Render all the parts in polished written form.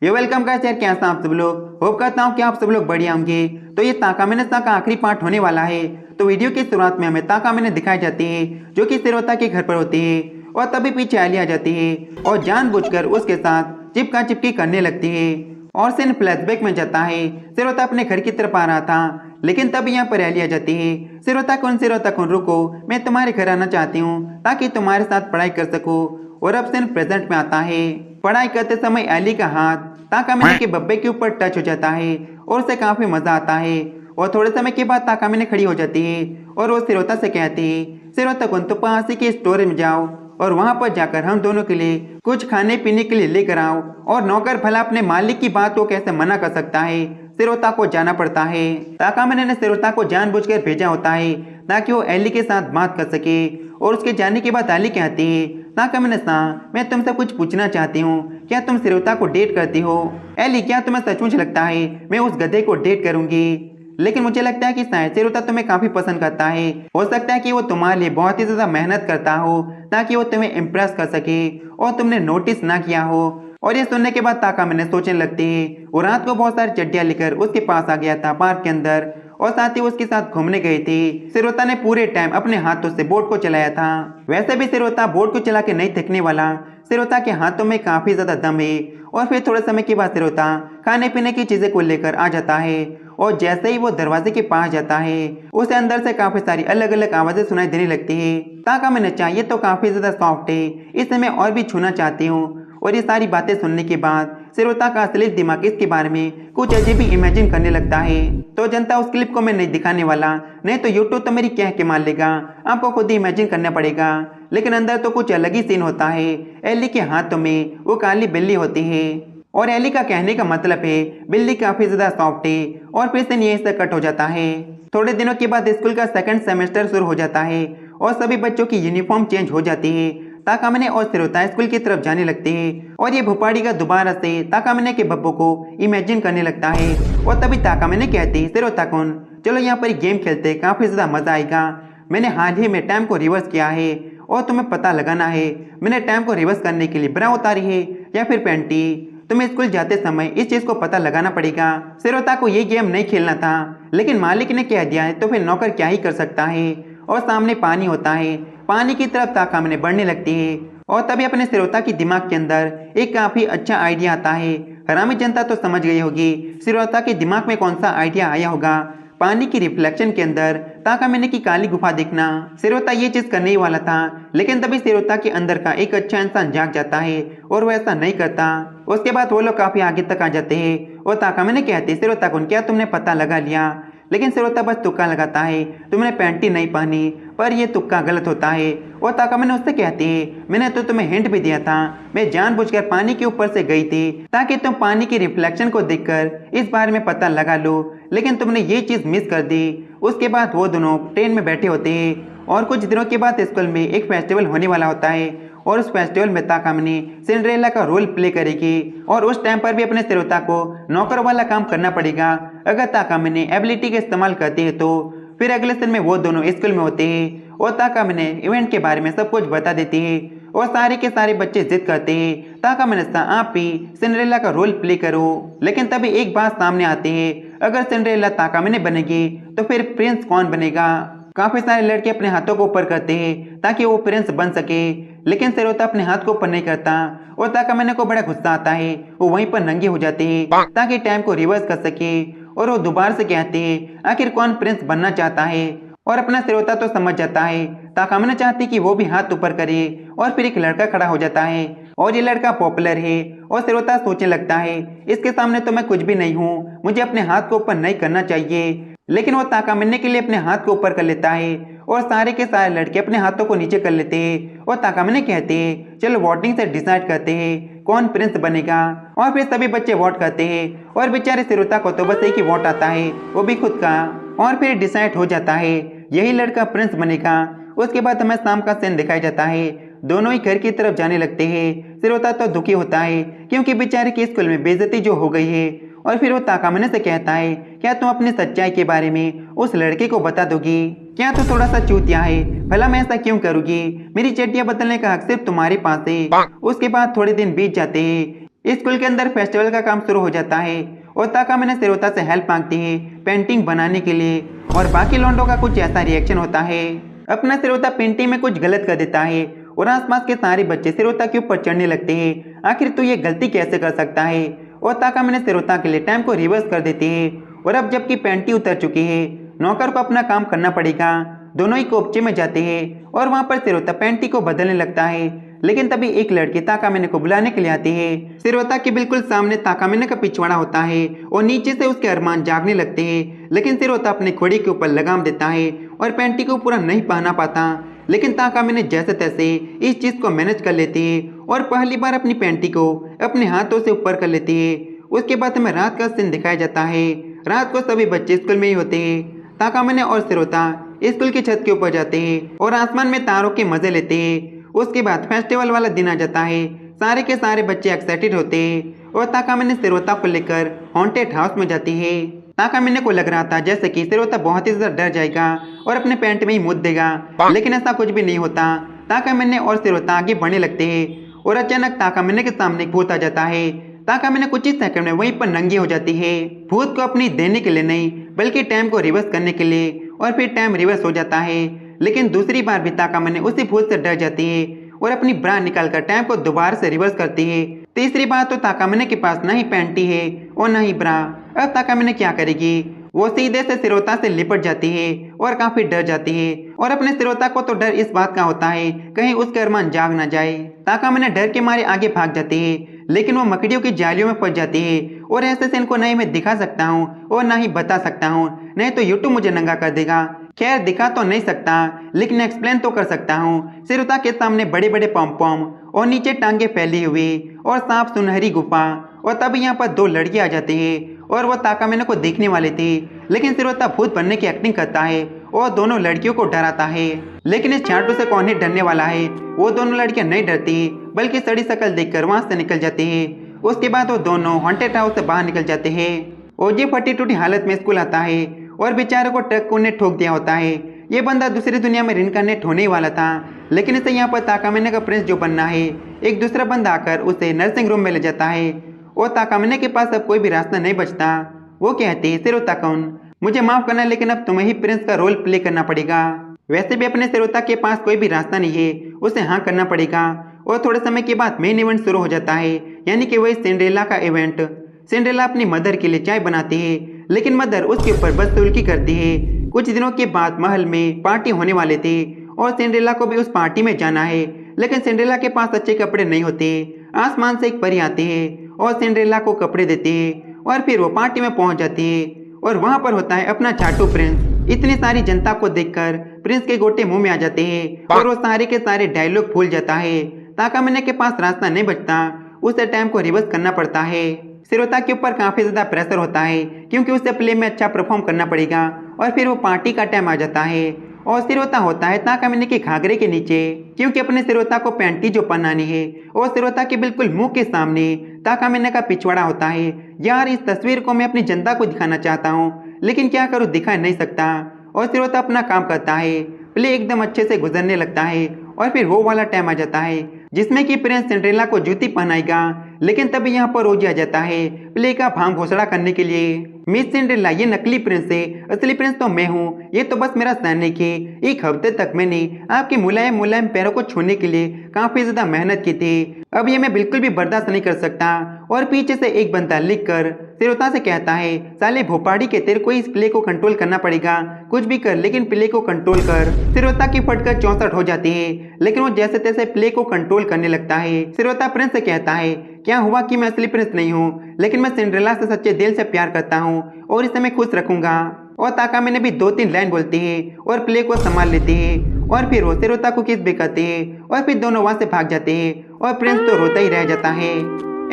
ये वेलकम का यार, कैसा आप सब लोग। होप करता हूँ कि आप सब लोग बढ़िया होंगे। तो ये ताकामिने का आखिरी पार्ट होने वाला है। तो वीडियो की शुरुआत में हमें ताकामिने दिखाई जाती है जो कि सिरोता के घर पर होती है और तभी पीछे आली आ जाती है और जानबूझकर उसके साथ चिपका चिपकी करने लगती है और सीन फ्लैशबैक में जाता है। सिरोता अपने घर की तरफ आ रहा था लेकिन तब यहाँ पर एली आ जाती है। सिरोता कौन रुको, मैं तुम्हारे घर आना चाहती हूँ ताकि तुम्हारे साथ पढ़ाई कर सकूँ। और अब सीन प्रेजेंट में आता है। पढ़ाई करते समय एली का हाथ ताकामिने के बब्बे के ऊपर टच हो जाता है और उसे काफी मजा आता है। और थोड़े समय के बाद ताकामिने खड़ी हो जाती है और वो सिरोता से कहती है, सिरोता कुन तो पास के स्टोर में जाओ और वहां पर जाकर हम दोनों के लिए कुछ खाने पीने के लिए लेकर आओ। और नौकर भला अपने मालिक की बात को कैसे मना कर सकता है। सिरोता को जाना पड़ता है। ताकामिने ने सिरोता को जानबूझकर भेजा होता है ताकि वो एली के साथ बात कर सके। और उसके जाने के बाद एली कहती है, ताकामिने सान, मैं तुमसे कुछ पूछना चाहती हूँ, क्या तुम सिरोता को डेट करती हो? एली, क्या तुम्हें सचमुच लगता है मैं उस गधे को डेट करूंगी? लेकिन मुझे लगता है कि शायद सिरोता तुम्हें काफी पसंद करता है। हो सकता है कि वो तुम्हारे लिए बहुत ही ज्यादा मेहनत करता हो ताकि वो तुम्हें इम्प्रेस कर सके और तुमने नोटिस ना किया हो। और ये सुनने के बाद ताकामिने सोचने लगती है। वो रात को बहुत सारी चड्डियां लेकर उसके पास आ गया था पार्क के अंदर और साथ ही उसके साथ घूमने गई थी। सिरोता ने पूरे टाइम अपने हाथों से बोट को चलाया था। वैसे भी सिरोता बोट को चला के नहीं थकने वाला। सिरोता के हाथों में काफी ज्यादा दम है। और फिर थोड़े समय के बाद सिरोता खाने पीने की चीजें को लेकर आ जाता है और जैसे ही वो दरवाजे के पास जाता है उसे अंदर से काफी सारी अलग अलग आवाजें सुनाई देने लगती है। ताकामिने चाहिए तो काफी ज्यादा सॉफ्ट है, इसे मैं और भी छूना चाहती हूँ। और ये सारी बातें सुनने के बाद सिरोता का असली दिमाग इसके बारे में कुछ अजीब ही इमेजिन करने लगता है। तो जनता, उस क्लिप को मैं नहीं दिखाने वाला, नहीं तो यूट्यूब तो मेरी कह के मान लेगा। आपको खुद ही इमेजिन करना पड़ेगा। लेकिन अंदर तो कुछ अलग ही सीन होता है। एली के हाथों में वो काली बिल्ली होती है और एली का कहने का मतलब है बिल्ली काफी ज्यादा सॉफ्ट है। और फिर से यहीं से कट हो जाता है। थोड़े दिनों के बाद स्कूल का सेकंड सेमेस्टर शुरू हो जाता है और सभी बच्चों की यूनिफॉर्म चेंज हो जाती है। ताकामिने और सिरोता स्कूल की तरफ जाने लगते हैं और ये भुपाड़ी का दोबारा से ताकामिने के बब्बू को इमेजिन करने लगता है। और तभी ताकामिने कहती है, सिरोता कौन, चलो यहाँ पर गेम खेलते, काफी ज्यादा मजा आएगा। मैंने हाल ही में टाइम को रिवर्स किया है और तुम्हें पता लगाना है मैंने टाइम को रिवर्स करने के लिए ब्रा उतारी है या फिर पैंटी। तुम्हें स्कूल जाते समय इस चीज को पता लगाना पड़ेगा। सिरोता को ये गेम नहीं खेलना था लेकिन मालिक ने कह दिया है तो फिर नौकर क्या ही कर सकता है। और सामने पानी होता है। पानी की तरफ ताकामिने बढ़ने लगती है और तभी अपने सिरोता की दिमाग के अंदर एक काफी अच्छा आइडिया आता है। हरामी जनता तो समझ गई होगी सिरोता के दिमाग में कौन सा आइडिया आया होगा। पानी की रिफ्लेक्शन के अंदर ताकामिने की काली गुफा देखना। सिरोता ये चीज करने ही वाला था लेकिन तभी सिरोता के अंदर का एक अच्छा इंसान जाग जाता है और वो ऐसा नहीं करता। उसके बाद वो लोग काफी आगे तक आ जाते हैं और ताकामिने कहते, सिरोता कौन, क्या तुमने पता लगा लिया? लेकिन सिरोता बस तुक्का लगाता है, तुमने पैंटी नहीं पहनी, पर यह तुक्का गलत होता है। और ताकामिने उससे कहती है, मैंने तो तुम्हें हिंट भी दिया था, मैं जानबूझकर पानी के ऊपर से गई थी ताकि तुम पानी की रिफ्लेक्शन को देखकर इस बारे में पता लगा लो, लेकिन तुमने ये चीज मिस कर दी। उसके बाद वो दोनों ट्रेन में बैठे होते हैं और कुछ दिनों के बाद स्कूल में एक फेस्टिवल होने वाला होता है और उस फेस्टिवल में ताकामिने सिंड्रेला का रोल प्ले करेगी और उस टाइम पर भी अपने सिरोता को नौकर वाला काम करना पड़ेगा। अगर ताकामिने एबिलिटी का इस्तेमाल करती है तो फिर अगले दिन में वो दोनों स्कूल में होते हैं और ताकामिने इवेंट के बारे में सब कुछ बता देती है और सारे के सारे बच्चे जिद करते हैं, ताकामिने आप भी सिंड्रेला का रोल प्ले करो। लेकिन तभी एक बात सामने आती है, अगर सिंड्रेला ताकामिने बनेगी तो फिर प्रिंस कौन बनेगा? काफी सारे लड़के अपने हाथों को ऊपर करते हैं ताकि वो प्रिंस बन सके, लेकिन सिरोता अपने हाथ को ऊपर नहीं करता और ताकामिने को बड़ा गुस्सा आता है। वो वहीं पर नंगे हो जाते हैं ताकि टाइम को रिवर्स कर सके और वो दोबारा से कहते हैं आखिर कौन प्रिंस बनना चाहता है। और अपना सिरोता तो समझ जाता है। ताकामिने चाहती कि वो भी हाथ ऊपर करे और फिर एक लड़का खड़ा हो जाता है और ये लड़का पॉपुलर है और सिरोता सोचने लगता है, इसके सामने तो मैं कुछ भी नहीं हूँ, मुझे अपने हाथ को ऊपर नहीं करना चाहिए। लेकिन वो ताकामिने के लिए अपने हाथ को ऊपर कर लेता है और सारे के सारे लड़के अपने हाथों को नीचे कर लेते हैं और ताकामिने कहते हैं, चलो वोटिंग से डिसाइड करते हैं कौन प्रिंस बनेगा। और फिर सभी बच्चे वोट करते हैं और बेचारे सिरोता को तो बस एक ही वोट आता है, वो भी खुद का। और फिर डिसाइड हो जाता है यही लड़का प्रिंस बनेगा। उसके बाद हमें शाम का सीन दिखाया जाता है। दोनों ही घर की तरफ जाने लगते हैं। सिरोता तो दुखी होता है क्योंकि बेचारे की स्कूल में बेइज्जती जो हो गई है। और फिर वो ताकामिने से कहता है, क्या तुम अपनी सच्चाई के बारे में उस लड़के को बता दोगी? क्या तू थोड़ा सा चूतिया है? भला मैं ऐसा क्यों करूंगी? मेरी चड्डियां बदलने का हक सिर्फ तुम्हारे पास है। उसके बाद थोड़े दिन बीत जाते हैं स्कूल के अंदर फेस्टिवल का काम शुरू हो जाता है और ताकामिने सिरोता से हेल्प मांगती है पेंटिंग बनाने के लिए और बाकी लौंडों का कुछ ऐसा रिएक्शन होता है। अपना सिरोता पेंटिंग में कुछ गलत कर देता है और आसपास के सारे बच्चे सिरोता के ऊपर चढ़ने लगते हैं। आखिर तो ये गलती कैसे कर सकता है। और ताकामिने सिरोता के लिए टाइम को रिवर्स कर देती है और अब जबकि पेंटी उतर चुकी है नौकर को अपना काम करना पड़ेगा। दोनों ही कोपचे में जाते हैं और वहां पर सिरोता पेंटी को बदलने लगता है। लेकिन तभी एक लड़की ताकामिने को बुलाने के लिए आती है। सिरोता के बिल्कुल सामने ताकामिने का पिछवाड़ा होता है और नीचे से उसके अरमान जागने लगते हैं। लेकिन सिरोता अपने घोड़ी के ऊपर लगाम देता है और पेंटी को पूरा नहीं पहना पाता। लेकिन ताकामिने जैसे तैसे इस चीज को मैनेज कर लेती है और पहली बार अपनी पेंटी को अपने हाथों से ऊपर कर लेती है। उसके बाद हमें रात का सीन दिखाया जाता है। रात को सभी बच्चे स्कूल में ही होते हैं। ताकामिने और सिरोता स्कूल की छत के ऊपर जाते हैं और आसमान में तारों के मजे लेते हैं। उसके बाद फेस्टिवल वाला दिन आ जाता है। सारे के सारे बच्चे एक्साइटेड होते हैं और ताकामिने सिरोता को लेकर हॉन्टेड हाउस में जाती है। ताकामिने को लग रहा था जैसे कि सिरोता बहुत ही ज्यादा डर जाएगा और अपने पैंट में ही मुद देगा, लेकिन ऐसा कुछ भी नहीं होता। ताकामिने और सिरोता आगे बढ़ने लगते हैं और अचानक ताकामिने के सामने एक भूत आ जाता है। ताकामिने कुछ ही सेकंड में वहीं पर नंगी हो जाती है। भूत को अपनी देने के लिए नहीं बल्कि टाइम को रिवर्स करने के लिए, और फिर टाइम रिवर्स हो जाता है। लेकिन दूसरी बार भी ताकामिने उसी भूत से डर जाती है और अपनी ब्रा निकालकर टाइम को दोबारा से रिवर्स करती है। तीसरी बार तो ताकामिने के पास न ही पैंटी है और न ही ब्रा। अब ताकामिने क्या करेगी। वो सीधे से सिरोता से लिपट जाती है और काफी डर जाती है। और अपने सिरोता को तो डर इस बात का होता है कहीं उसके अरमान जाग ना जाए। ताकामिने डर के मारे आगे भाग जाती है, लेकिन वो मकड़ियों की जालियों में फंस जाती है। और ऐसे सीन को नहीं मैं दिखा सकता हूँ और ना ही बता सकता हूँ, नहीं तो यूट्यूब मुझे नंगा कर देगा। खैर दिखा तो नहीं सकता लेकिन एक्सप्लेन तो कर सकता हूँ। सिरोता के सामने बड़े बड़े पॉम पॉम और नीचे टांगे फैली हुई और सांप सुनहरी गुफा। और तब यहाँ पर दो लड़के आ जाते हैं और वो ताकामिने को देखने वाले थे, लेकिन सिरोता भूत बनने की एक्टिंग करता है और दोनों लड़कियों को डराता है। लेकिन इस छाटू से कौन ही डरने वाला है। वो दोनों लड़कियां नहीं डरती बल्कि सड़ी शक्ल देखकर वहां से निकल जाती है। उसके बाद वो दोनों हॉन्टेड हाउस से बाहर निकल जाते हैं। ओजी फटी टूटी हालत में स्कूल आता है और बेचारे को ट्रक को ने ठोक दिया होता है। ये बंदा दूसरी दुनिया में रिनकारनेट होने ही वाला था, लेकिन इसे यहाँ पर ताकामिने का प्रिंस जो बनना है, एक दूसरा बंदा आकर उसे नर्सिंग रूम में ले जाता है और ताकामिने के पास अब कोई भी रास्ता नहीं बचता। वो कहती है सिरोता कौन, मुझे माफ करना लेकिन अब तुम्हें ही प्रिंस का रोल प्ले करना पड़ेगा। वैसे भी अपने सिरोता के पास कोई भी रास्ता नहीं है, उसे हाँ करना पड़ेगा। और थोड़े समय के बाद मेन इवेंट शुरू हो जाता है, यानी कि वही सिंड्रेला का इवेंट। सिंड्रेला अपनी मदर के लिए चाय बनाती है, लेकिन मदर उसके ऊपर बदसलूकी करती है। कुछ दिनों के बाद महल में पार्टी होने वाले थे और सिंड्रेला को भी उस पार्टी में जाना है, लेकिन सिंड्रेला के पास अच्छे कपड़े नहीं होते। आसमान से एक परी आती है और सिंड्रेला को कपड़े देती है और फिर वो पार्टी में पहुंच जाती है और वहां पर होता है अपना छाटू प्रिंस। इतनी सारी जनता को देखकर प्रिंस के गोटे मुंह में आ जाते हैं और वो सारे के सारे डायलॉग भूल जाता है। ताकामिने के पास रास्ता नहीं बचता, उसे टाइम को रिवर्स करना पड़ता है। सिरोता के ऊपर काफी ज्यादा प्रेशर होता है क्योंकि उसे प्ले में अच्छा परफॉर्म करना पड़ेगा और फिर वो पार्टी का टाइम आ जाता है और सिरोता होता है ताकामिने के घाघरे के नीचे, क्योंकि अपने सिरोता को पैंटी जो पहनानी है और सिरोता के बिल्कुल मुंह के सामने ताकामिने का पिछवाड़ा होता है। यार इस तस्वीर को मैं अपनी जनता को दिखाना चाहता हूँ, लेकिन क्या करूँ दिखा नहीं सकता। और सिरोता अपना काम करता है, प्ले एकदम अच्छे से गुजरने लगता है और फिर वो वाला टाइम आ जाता है जिसमें कि प्रिंस सिंड्रेला को जूती पहनाएगा। लेकिन तभी यहाँ पर रोजी आ जाता है प्ले का भांग घोषणा करने के लिए। मिस सिंड्रेला ये नकली प्रिंस है, असली प्रिंस तो मैं हूँ, ये तो बस मेरा सैनिक है। एक हफ्ते तक मैंने आपके मुलायम मुलायम पैरों को छूने के लिए काफी ज्यादा मेहनत की थी, अब ये मैं बिल्कुल भी बर्दाश्त नहीं कर सकता। और पीछे से एक बंदा लिख कर सिरोता से कहता है साले भोपाड़ी के तेरे को इस प्ले को कंट्रोल करना पड़ेगा, कुछ भी कर लेकिन प्ले को कंट्रोल कर। सिरोता की फटकर 64 हो जाती है, लेकिन वो जैसे तैसे प्ले को कंट्रोल करने लगता है। सिरोता प्रिंस से कहता है क्या हुआ कि मैं असली प्रिंस नहीं हूँ, लेकिन मैं सिंड्रेला से सच्चे दिल से प्यार करता हूँ और इसे मैं खुश रखूंगा। और ताकामिने भी 2-3 लाइन बोलती है और प्ले को संभाल लेती है और फिर वो सिरोता को किस भी करती है और फिर दोनों वहां से भाग जाते हैं और प्रिंस तो रोता ही रह जाता है।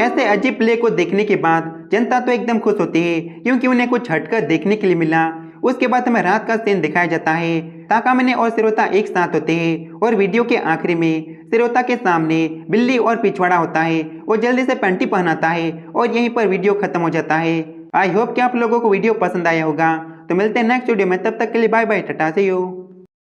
ऐसे अजीब प्ले को देखने के बाद जनता तो एकदम खुश होती है क्योंकि उन्हें कुछ हटकर देखने के लिए मिला। उसके बाद हमें रात का सीन दिखाया जाता है। ताकामिने और सिरोता एक साथ होते हैं और वीडियो के आखिरी में सिरोता के सामने बिल्ली और पिछवाड़ा होता है। वो जल्दी से पैंटी पहनाता है और यहीं पर वीडियो खत्म हो जाता है। आई होप कि आप लोगों को वीडियो पसंद आया होगा। तो मिलते हैं नेक्स्ट वीडियो में, तब तक के लिए बाय बाय, टाटा से यू।